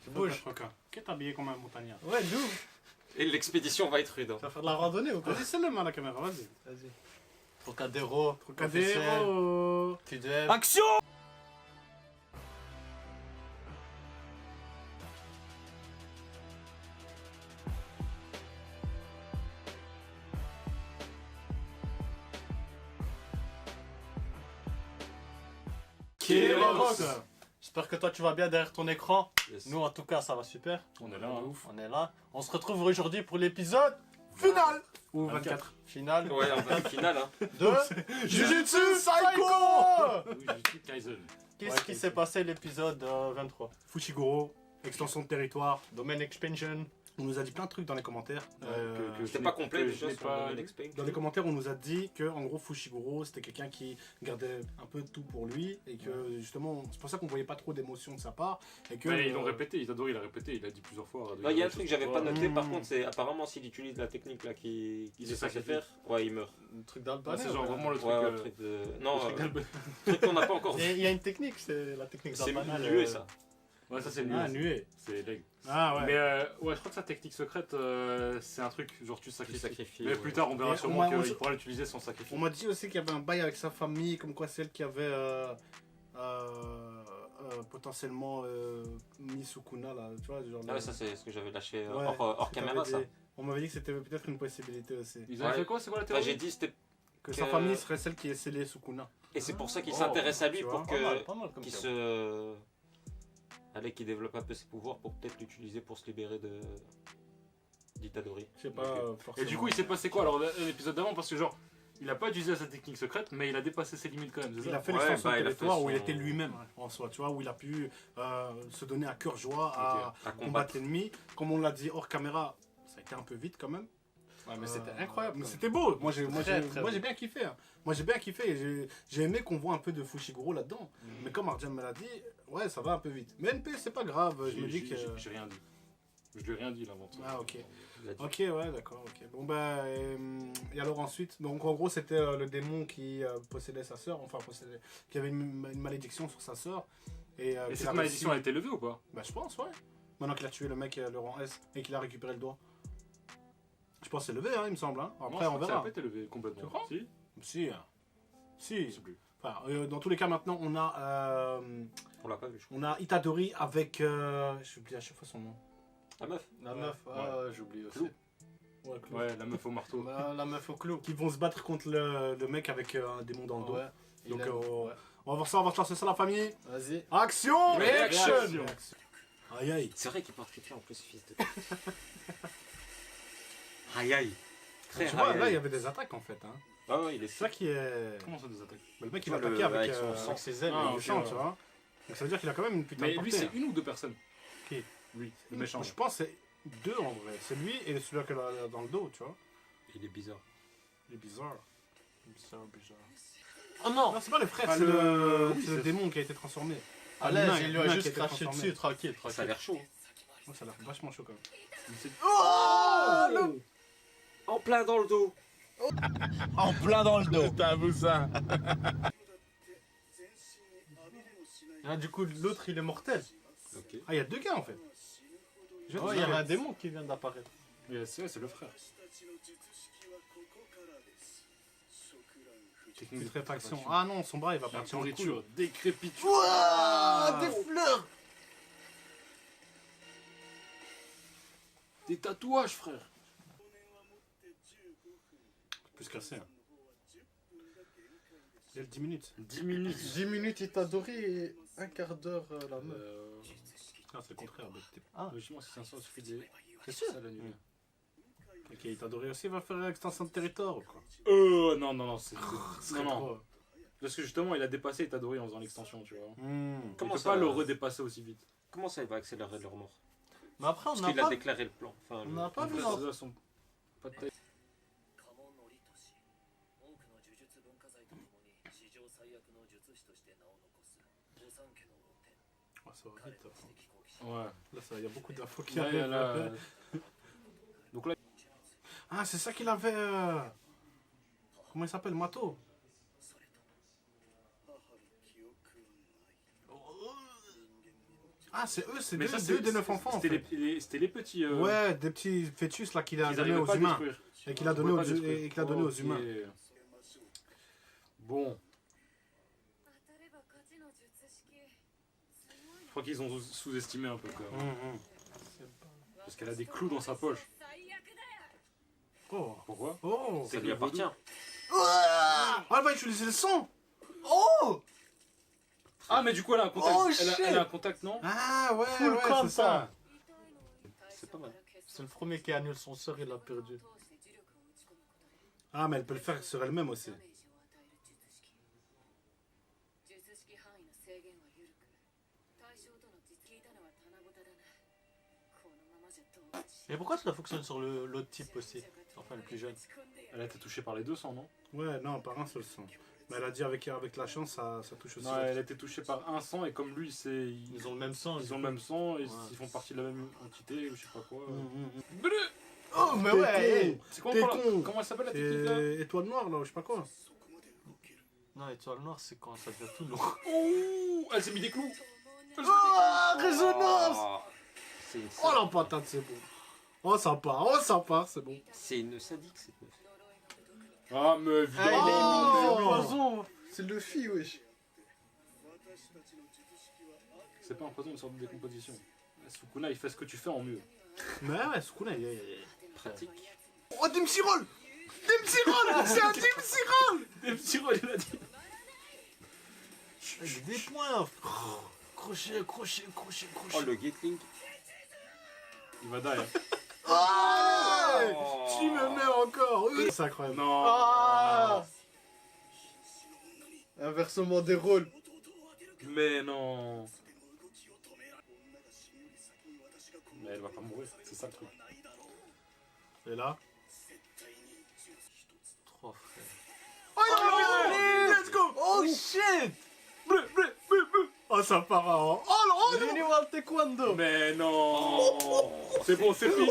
Tu bouges. Ok, t'es habillé comme un montagnard. Ouais, d'où? Et l'expédition va être rude. Tu vas faire de la randonnée ou quoi? Vas-y, c'est le main à la caméra, vas-y. Vas-y. Trocadéro. Trocadéro. TDF. Action! Kérox. J'espère que toi tu vas bien derrière ton écran. Yes. Nous en tout cas ça va super. On est là, hein. Ouf. On est là. On se retrouve aujourd'hui pour l'épisode final. Ou 24. Final Ouais, on va au final. Hein. de Jujutsu Psycho. Jujutsu Kaisen. Qu'est-ce qui s'est passé l'épisode 23? Fushiguro, extension de territoire. Domain expansion. On nous a dit plein de trucs dans les commentaires. C'était pas complet que déjà je n'ai sur pas le lu. Explain. Dans les commentaires, on nous a dit que en gros Fushiguro c'était quelqu'un qui gardait un peu de tout pour lui et que justement c'est pour ça qu'on voyait pas trop d'émotion de sa part et que Ouais, ils l'ont répété, Itadori il a répété, il a dit plusieurs fois. Il y a un truc que j'avais pas noté, par Mmh. contre, c'est apparemment s'il utilise la technique là qu'il Il est se censé sacrifie. faire, ouais, il meurt. Le truc Ah, d'Albanais. c'est genre vraiment le truc. Ouais, un truc de. Non, le truc d'Albanais. truc qu'on n'a pas encore vu. Il y a une technique, c'est la technique C'est d'Albanais. muet ça. Ouais, ça c'est ah nul. nué. C'est leg. Ah ouais. Mais ouais, je crois que sa technique secrète, c'est un truc, genre tu te Tu sacrifies. sacrifies. Mais plus tard, on Mais verra on sûrement m'a- qu'il pourra l'utiliser sans sacrifice. On m'a dit aussi qu'il y avait un bail avec sa famille, comme quoi celle qui avait potentiellement mis Sukuna là, tu vois, genre. Ah ouais, ça c'est ce que j'avais lâché Ouais, hors c'est caméra que ça. t'avais dit. On m'avait dit que c'était peut-être une possibilité aussi. Ils avaient Ouais. fait quoi? C'est quoi la Enfin, théorie? j'ai dit c'était. Que sa famille serait celle qui est scellée Sukuna. Et c'est pour ça qu'il Oh, s'intéresse à lui tu pour vois. que. Pas mal comme Qu'il ça. se. Allez, qu'il développe un peu ses pouvoirs pour peut-être l'utiliser pour se libérer de. d'Itadori. Je sais pas Ok. forcément. Et du coup, il s'est passé quoi alors l'épisode d'avant? Parce que genre, il a pas utilisé sa technique secrète, mais il a dépassé ses limites quand même. C'est Il ça a fait Ouais, l'extension bah, de il a fait territoire où il son- était lui-même en soi, tu vois, où il a pu se donner à cœur joie à À combattre combattre. l'ennemi. Comme on l'a dit hors caméra, ça a été un peu vite quand même. Ouais, mais c'était incroyable. Mais quand même. c'était beau. Moi, j'ai Très bien kiffé. Hein. Moi, j'ai bien kiffé. J'ai aimé qu'on voit un peu de Fushiguro là-dedans. Mais comme Arjan me l'a dit, ouais, ça va un peu vite. Mais NP, c'est pas grave. Je me dis que. J'ai rien dit. Je lui ai rien dit, il invente. Ah, ok. Il a dit. Ok, ouais, d'accord. Ok. Bon, bah. Et alors ensuite, donc en gros, c'était le démon qui possédait sa sœur. Enfin, qui avait une malédiction sur sa sœur. Et Et qu'il cette a malédiction a réussi- été levée ou pas? Bah, je pense, ouais. Maintenant qu'il a tué le mec, le rang S, et qu'il a récupéré le doigt. Je pense que c'est levé, hein, il me semble. Hein. Après, Non, je on crois que ça verra. a pas été levé complètement. Tu crois Si? Si, hein. Je Si. sais plus. Enfin, dans tous les cas, maintenant, on On l'a pas vu, je crois. a Itadori avec. J'oublie à chaque fois son nom. La meuf. La meuf, j'oublie aussi. Clou. Ouais, Claude. Ouais, la meuf au marteau. La meuf au clou. Qui vont se battre contre le mec avec un démon dans le dos. Ouais. Donc, Il aime. on Ouais. va voir ça, on va se lancer ça, la famille. Vas-y. Action! Réaction. Aïe aïe. C'est vrai qu'il porte quelqu'un en plus, fils de. Aïe aïe. Très Tu vois, aïe, là, il y aïe. avait des attaques en fait. Hein. Ah ouais, il est C'est ça qui est. Comment ça des attaques? Le mec, il Ouais, a attaqué le- avec, avec son sang. avec ses ailes, Ah, et le ok, sang, ouais. tu vois. Donc ça veut dire qu'il a quand même une putain Mais de lui, portée, c'est hein. une ou deux personnes? Qui? Lui, le méchant. Je pense que c'est deux en vrai. C'est lui et celui qui a dans le dos, tu vois. Il est bizarre. Il est bizarre. Bizarre. Oh non! Non, c'est pas le frère, Ah, c'est le, oui, c'est le c'est- démon qui a été transformé. À l'humain, l'aise, il lui a l'humain qui juste a été craché transformé. dessus, tranquille, Ça a tranquille. l'air chaud. Ouais, ça a l'air vachement chaud quand même. Mais c'est- En plein dans le dos. En plein dans le dos. T'as vu ça? Ah, du coup, l'autre, il est mortel. Ok. Ah, il y a deux gars en fait. Je Oh, il y avait un démon qui vient d'apparaître. Mais c'est le frère. Technique de Putréfaction. Ah non, son bras il va La partir en couille. pourriture, décrépiture. Ouah, des fleurs! Des tatouages, frère. Plus cassé. Hein. Il y a 10 minutes. 10 minutes. 10 minutes Itadori et un quart d'heure la meuf. Ah, c'est le contraire. bah, t'es- Logiquement, si c'est un sort, il suffit de. C'est sûr. Ça l'annule. Ok, Itadori aussi va faire l'extension de territoire ou quoi. Non, c'est. Non, non. Parce que justement, il a dépassé Itadori en faisant l'extension, tu vois. Hmm. Comment Il peut ça pas le redépasser aussi vite. Comment ça, il va accélérer leur mort? Mais après, on Parce n'a qu'il a pas... déclaré le plan. Enfin, On n'a pas vu, Après, non. ces os sont pas de taille. Ah, ça va vite. Ouais. Là, il y a beaucoup d'infos qui Là, il y a arrivent. la- Donc là, Ah, c'est ça qu'il avait. Comment il s'appelle, Mato? Ah, c'est eux, c'est Mais deux, ça, deux des 9 enfants. En C'était fait. c'était les petits. Ouais, des petits fœtus là qu'il a qu'ils donné arrivaient aux pas à humains. détruire. Et qu'il a Ils donné pouvaient aux, pas détruire. et qu'il a donné aux Ok. humains. Bon, je crois qu'ils ont sous-estimé un peu quand même. Parce qu'elle a des clous dans sa poche. Oh. Pourquoi? Oh. Ça lui appartient. Ah, elle va utiliser le son. Oh! Ah, mais du coup, elle a un contact. Oh, Elle a un contact, non? Ah ouais, Full ouais, con, c'est ça. C'est pas mal. C'est le premier qui annule son sort, il l'a perdu. Ah, mais elle peut le faire sur elle-même aussi. Mais pourquoi ça fonctionne sur l'autre type aussi? Enfin, le plus jeune. Elle a été touchée par les 200, non? Ouais, non, par un seul son. Mais elle a dit avec la chance, ça touche aussi. Non, elle a été touchée par un sang et comme lui, Ils ont le même sang. ils ont le même sang et Ouais. ils font partie de la même entité ou je sais pas quoi. Bleu. Oh, mais T'es ouais! con. C'est quoi T'es encore la- con. Comment elle s'appelle la technique là? C'est étoile noire là, je sais pas quoi. Non, étoile noire, c'est quand ça devient tout noir. Oh, elle s'est mis des clous. Oh, résonance. C'est une, Oh la patate, c'est bon. Oh, sympa, c'est bon. c'est une sadique cette meuf. Ah, mais Ah, il évidemment. est mis Oh. le poison! C'est le Luffy, wesh. C'est pas un poison, une sorte de décomposition. Sukuna, il fait ce que tu fais en mieux. Mais ouais, Sukuna, il est. Pratique. Oh, Dempsey Roll. Dempsey Roll. C'est un Dempsey Roll. Des petits rôles, il a dit. Avec des points! Crochet, crochet, crochet, Oh crochet. le Gatling. Il va die. Hein. Ah, Oh. tu me mets encore. C'est incroyable. Non. Ah! Inversement des rôles. Mais non. Mais elle va pas mourir, c'est ça le truc. Et là. 3 frères. Oh, il a let's go. Oh shit! Oh, ça part en. Oh, Renewal Taekwondo! Mais non. C'est bon, c'est fini.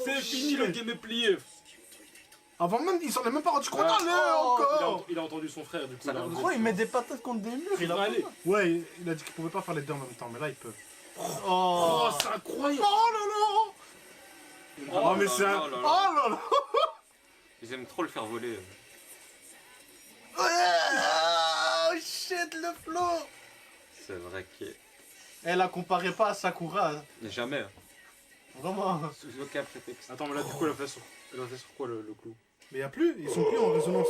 C'est fini, le game est plié. Avant même, il s'en est même pas rendu compte. Ah. Allez, Oh, encore. Il a entendu son frère, du coup. Ça il a va, un Pourquoi gros- il met des patates contre des murs? Il va aller. Ouais, il a dit qu'il pouvait pas faire les deux en même temps, mais là, il peut. Oh! Oh, c'est incroyable. Oh là là. Oh, mais c'est un. là là. Oh là là. Ils aiment trop le faire voler. Oh shit, le flow! C'est vrai que. Elle la comparait pas à Sakura. Jamais. hein. Vraiment. Sous aucun prétexte. Attends, mais là, du coup, elle a fait sur quoi le clou? Mais y a plus, ils sont plus en résonance.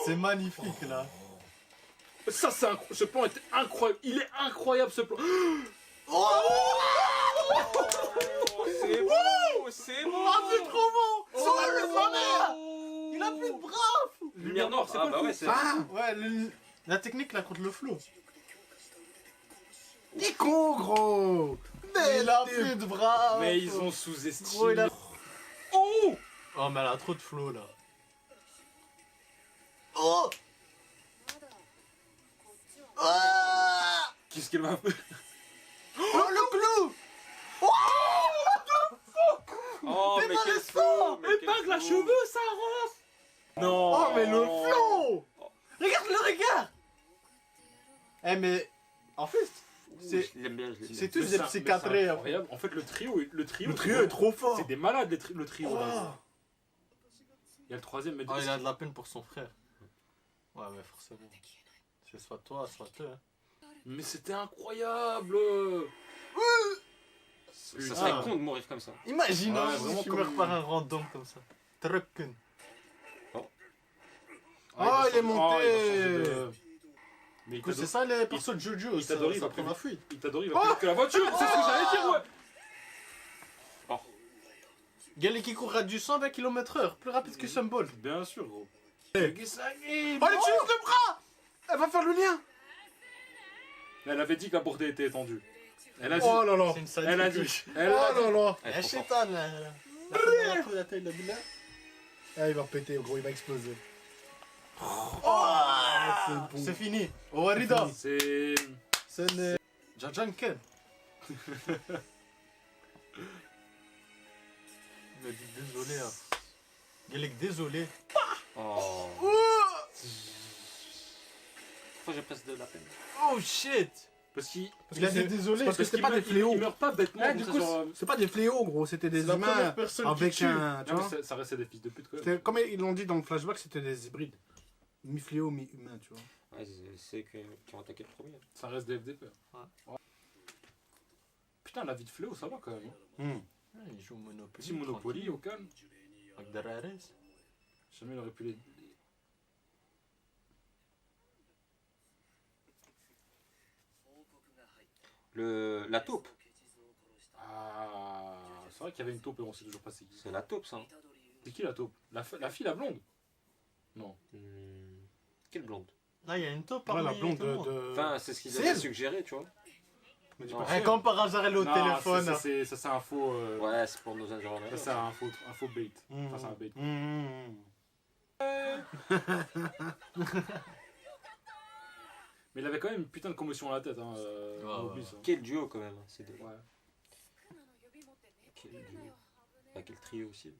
C'est magnifique là. Ça, c'est ce plan était incroyable. Il est incroyable ce plan. C'est beau. C'est beau. Ah, c'est trop bon. Oh, sa mère! Il a plus de bras! Lumière noire, c'est Ah, quoi bah le ouais, coup c'est- Ah, Ouais, la technique là contre le flow. t'es con, gros. Mais il a plus de bras! Mais ils ont Gros, il sous-estimé. a- Oh! Oh, mais elle a trop de flow là. Oh! Ah! Qu'est-ce qu'elle va faire? Oh, le clou! Oh, mais quel Démolissement. fou. mais quel Épingle à fou. cheveux, ça avance! Non! Oh, mais le flow. Regarde le regard! Eh, mais. En fait, c'est. Je l'aime bien, je l'aime C'est bien. tous des Mais psychiatrés. c'est incroyable. En fait, le trio, Le trio est trop fort. C'est des malades, le trio. Là. Oh. Il y a le troisième, mais Oh, il a de la peine pour son frère. Ouais, mais forcément. C'est soit toi, soit eux. hein. Mais c'était incroyable! Ça serait Ah. con de mourir comme ça. Imagine Ouais, hein, vraiment si tu comme- meurs par un random comme ça. Trucken. Ah, il est monté. Mais il Du coup, c'est t'adore, ça les persos de Jojo. il t'adore, il ça va prend plus la vite. fuite. il t'adore, il va plus vite que la voiture! C'est ce que j'allais dire, ouais! Gale qui court à du 120 km/h, plus rapide que Sunball. Bien sûr, gros. Oh, elle utilise le bras. Elle va faire le lien. Elle avait dit que la bordée était étendue. Elle a dit. Oh là là. C'est une sadique. Elle a dit. wesh. Elle a Oh là là. Elle est Eh, trop forte. chétan là. La taille de la billa. Ah, il va péter, gros, il va exploser. Oh, c'est bon. c'est fini. Owarida. C'est. C'est une. Jajanken. Il m'a dit désolé. Hein. Galek, désolé. Oh. Pourquoi j'ai presque de la peine? Oh shit. Parce qu'il Parce qu'il s'est désolé, parce que c'était qu'il pas des meurt- fléaux. Il meurt pas bêtement. Ah, comme du ça, coup, genre, C'est pas des fléaux, gros, c'était des C'est la humains première personne qui avec tue. un. Tu non, vois, mais ça restait des fils de pute quand même. c'était- comme ils l'ont dit dans le flashback, c'était des hybrides. Mi-fléaux, mi-humains, tu vois. Ouais, c'est eux qui ont attaqué le premier. Ça reste des FDP. Ouais. Putain, la vie de Fléau, ça va quand même. Ah, il joue Monopoly. Petit Monopoly au calme. Avec des rares. Jamais il aurait pu les. La taupe. Ah, c'est vrai qu'il y avait une taupe et on sait toujours pas c'est qui. C'est la taupe, ça. C'est qui la taupe la fille, la blonde. Non. Quelle blonde? Ah, il y a une taupe Ouais, parmi la blonde tout le monde. de. Enfin, c'est ce qu'ils c'est avaient elle. suggéré, tu vois. Mais dis Non. pas Ouais, c'est comme par hasard, elle est au Non, téléphone. ça c'est un faux. Ouais, c'est pour nos Ça environnements. c'est un faux bait. elle. Enfin, c'est un bait. Mais il avait quand même une putain de commotion à la tête. Hein, on oublie ça. Quel duo, quand même, hein, ces deux. Ouais. Quel duo. Bah, quel trio aussi.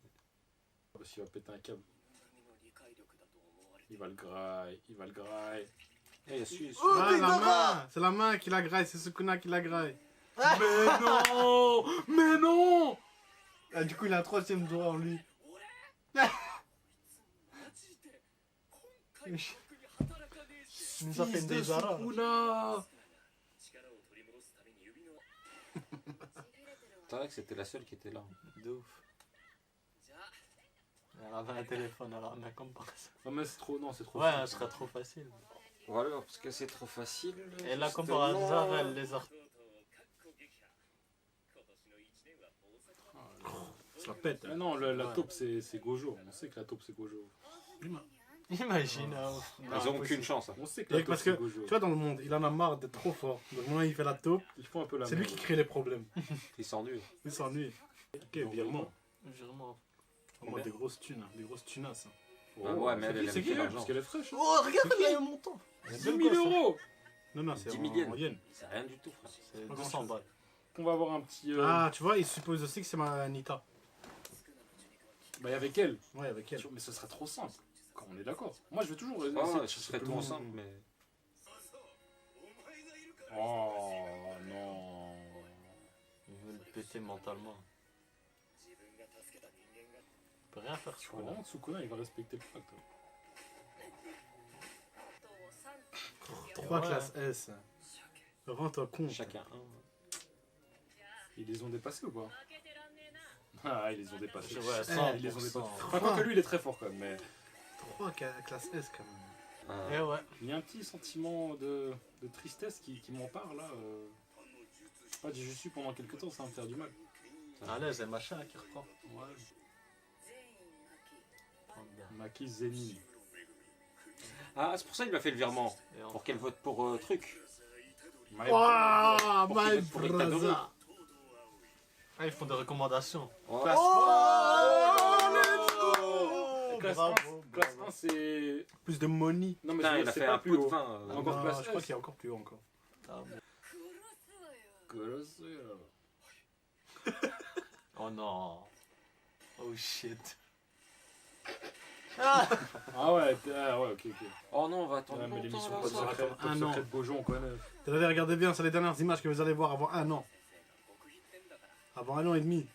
Parce qu'il va péter un câble. Il va le graille, il va le graille. Eh, il y a celui- Oh, Ah, la Deidara main. C'est la main qui la graille, c'est Sukuna qui la graille. Mais non. Mais non. Ah, du coup, il a un troisième doigt en lui. Il nous a fait une Fils de Deidara. Sukuna. C'est vrai que c'était la seule qui était là. De ouf. Elle avait un téléphone, alors on a comparaison. Non mais c'est trop, non c'est trop. Ouais, simple. ce serait trop facile. Voilà, parce que c'est trop facile. Et là, comme par justement. hasard, elle les a. Ça la pète. Ah non, la Ouais. taupe c'est Gojo. On sait que la taupe c'est Gojo. Imagine. Ils ont aucune chance. Hein. On sait que la Et taupe parce c'est que, Gojo. tu vois, dans le monde, il en a marre d'être trop fort. Donc, maintenant, il fait la taupe. Ils font un peu la C'est lui merde. qui crée les problèmes. Ils s'ennuient. Il s'ennuie. Ok, virement. Virement. Vraiment des grosses thunes, hein, des grosses tunasses. Oh, Ah ouais, mais elle, elle c'est aime qui bien elle l'argent. parce qu'elle est fraîche. hein. Oh, regarde, elle a eu un montant. 10 000 euros. Non, non, c'est 10 en 000 yens. yens. C'est rien du tout, frère. C'est Pas 200 grand-chose. balles. On va avoir un petit. Ah, tu vois, il suppose aussi que c'est ma Anita. Bah, avec elle. Ouais, avec elle. Mais ce serait trop simple. Quand on est d'accord. Moi, je vais toujours. Ah essayer ouais, de ce chercher serait plus trop loin. simple, mais. Oh non. Il veut le péter mentalement. Il peut rien faire, Tu ce vois, coup-là. vraiment, Sukuna, il va respecter le pacte. 3 Ouais. classes S. Rends-toi compte. Chacun un. Ils les ont dépassés ou pas? Ah, ils les ont dépassés. Ouais, Eh, Ils les ont 100%. dépassés. Enfin, quoi que lui, il est très fort quand même. Mais 3 classes S quand même. Eh ouais. il y a un petit sentiment de tristesse qui m'en parle là. Je sais pas, j'y suis pendant quelques temps, ça va me faire du mal. À l'aise, et machin qui reprend. Ouais. Maki Zenin. Ah, c'est pour ça qu'il a fait le virement. Et on- Pour qu'elle vote pour truc. My- Waouh, Pour my qu'il vote pour Itadori. brother. Ah, ils font des recommandations. Ouais. Classe Classe Bravo, 1, classe 1 c'est. Plus de money. Non, mais Putain, je il a c'est fait pas un plus pot de haut. vin. Encore Non, classe je crois S. qu'il y a encore plus haut encore. Ah, bon. Colossal. Oh non. Oh shit. Ah ouais, ok. Oh non, on va attendre Ouais, mais longtemps, l'émission là, Top ça. Secret, Top Un an. Secret de Beaujon, on connaît. Regardez bien, c'est les dernières images que vous allez voir avant 1 an. Avant 1 an et demi.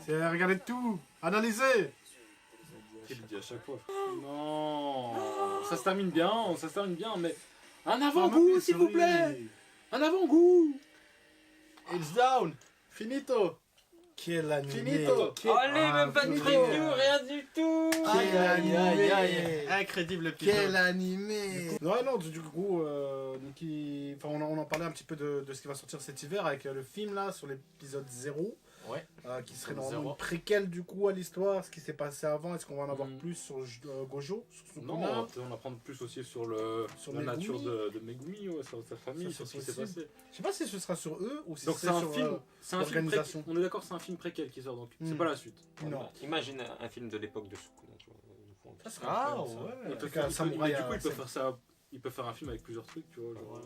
Regardez tout. Analysez. Il le dit à chaque fois. Non, ça se termine bien, mais un avant-goût, s'il vous plaît. Un avant-goût. It's down. Finito. Quel animé. Finito. Allez, même pas de finito. preview, rien du tout. Quel Aïe, aïe, aïe. animé. Incrédible le Quel animé. Non, du coup, on en parlait un petit peu de ce qui va sortir cet hiver avec le film là sur l'épisode 0. Ouais. Qui serait Épisode normalement 0. une préquelle du coup à l'histoire, ce qui s'est passé avant. Est-ce qu'on va en avoir Mm. plus sur Gojo, sur Sukuna? Non, on apprend plus aussi sur Sur la Megumi. nature de Megumi, ouais, sur sa famille, Ça, sur ce c'est qui s'est possible. passé. Je sais pas si ce sera sur eux ou si Donc c'est c'est un sur film, c'est un film l'organisation. on est d'accord, c'est un film préquel qui sort, donc c'est Hmm. pas la suite. Non. Imagine un film de l'époque de Sukuna, tu vois. Ça serait Ah incroyable, ça. ouais. Il peut Avec faire, un samouraï du à coup, il peut scène. faire ça. Il peut faire un film avec plusieurs trucs, tu vois. Genre,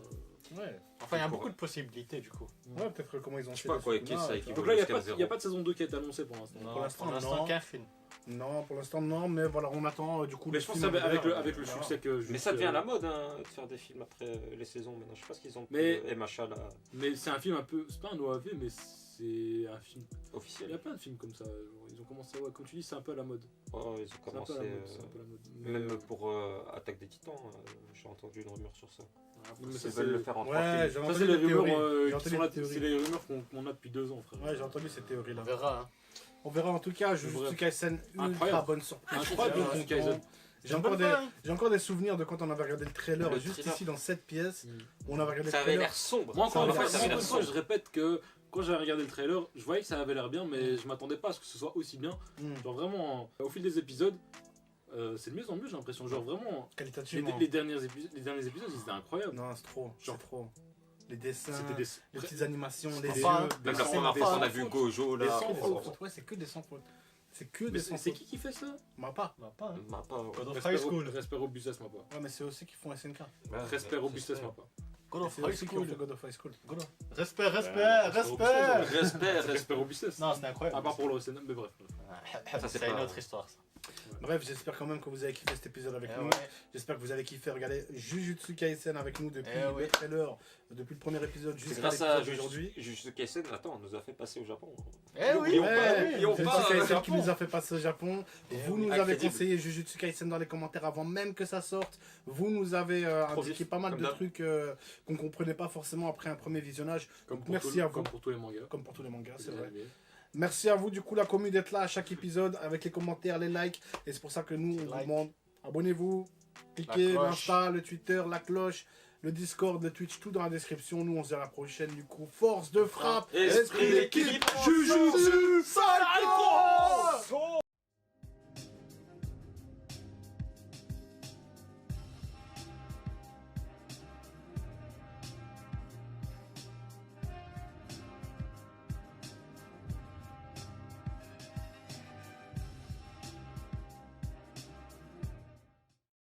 Ouais. Enfin, il y a beaucoup de possibilités du coup. Ouais, peut-être comment ils ont Je sais fait pas le quoi, Sukuna, qu'est-ce que ça tu équivaut. vois. Donc là, il jusqu'à n'y a, zéro. pas de saison 2 qui a été annoncée pour l'instant. Pour l'instant, pour l'instant, non. qu'un film. Non, pour l'instant, non, mais voilà, on attend du coup Mais le je pense film qu'avec Avengers, avec le voilà. succès que. Mais ça devient la mode hein, de faire des films après les saisons maintenant. Je sais pas ce qu'ils ont. Mais- MHA là, Mais c'est un film un peu. C'est pas un OAV, mais c'est un film. Il y officiel. a plein de films comme ça. Genre, ils ont commencé, ouais, comme tu dis, c'est un peu à la mode. Oh, ils ont C'est un peu commencé. à la mode. C'est un peu à la mode. Mais, Même pour Attaque des Titans, j'ai entendu une rumeur sur ça. mais Ils ça, veulent le faire en 3 Ouais, films. j'ai Ça, entendu c'est les des théories. rumeurs, J'ai qui entendu sont là, des théories. c'est les rumeurs qu'on a depuis 2 ans, frère. Ouais, j'ai entendu ces théories-là. On verra. Hein. On verra en tout cas, Jujutsu Bref. Kaisen, ultra Incroyable. bonne surprise. Incroyable, Je suis Jujutsu content. Kaisen. J'ai encore des souvenirs de quand on avait regardé le trailer, Le juste trailer. ici dans cette pièce. Mm. On avait regardé Ça le avait trailer. l'air sombre. Moi, encore Ça une avait fois, l'air je sombre. répète que quand j'ai regardé le trailer, je voyais que ça avait l'air bien, mais je m'attendais pas à ce que ce soit aussi bien. Mm. Genre vraiment, au fil des épisodes, c'est de mieux en mieux, j'ai l'impression. Genre vraiment, Qualitativement. les derniers épisodes, ils étaient incroyables. Non, c'est trop. Genre- C'est trop. Les dessins, C'était des. les petites animations, les Sympa, yeux. hein. des Même la sons, première des fois sons. qu'on a vu Gojo Des là. sons, oh, ouais, c'est que des sons. C'est que Mais des sons. c'est qui fait ça? Mappa. Bah, pas. Hein. Bah, pas, ouais. God of Respect High School. Respect Robustesse, ma pas. Ouais, mais c'est aussi qu'ils font SNK. Respect Robustesse, ma pas. God Et of c'est High aussi qu'ils ont fait School. God of High School. Respect, respect, Respect, respect. Respect, Respect Robustesse. Non, c'est incroyable. À part pour le scénario, mais bref. Ça, c'est pas- une autre histoire. Ça. Bref, j'espère quand même que vous avez kiffé cet épisode avec Eh nous. ouais. J'espère que vous avez kiffé regarder Jujutsu Kaisen avec nous depuis Eh ouais. le trailer, depuis le premier épisode C'est jusqu'à grâce à l'épisode d'aujourd'hui. Jujutsu Kaisen, attends, on nous a fait passer au Japon. Eh oui, N'oublions pas, Ouais, n'oublions Jujutsu pas, Kaisen Japon. qui nous a fait passer au Japon. Eh Vous oui, nous avez incroyable. conseillé Jujutsu Kaisen dans les commentaires avant même que ça sorte. Vous nous avez Trop indiqué vif, pas mal comme de d'hab. trucs qu'on comprenait pas forcément après un premier visionnage, Comme pour, Merci tout- à vous. comme pour tous les mangas. comme pour tous les mangas, c'est Les vrai. animés. Merci à vous du coup la commu d'être là à chaque épisode avec les commentaires, les likes. Et c'est pour ça que nous on vous Like. demande abonnez-vous, cliquez La cloche. l'Insta, le Twitter, la cloche, le Discord, le Twitch, tout dans la description. Nous on se dit à la prochaine du coup. Force de frappe, Esprit d'équipe, Jujutsu Psycho.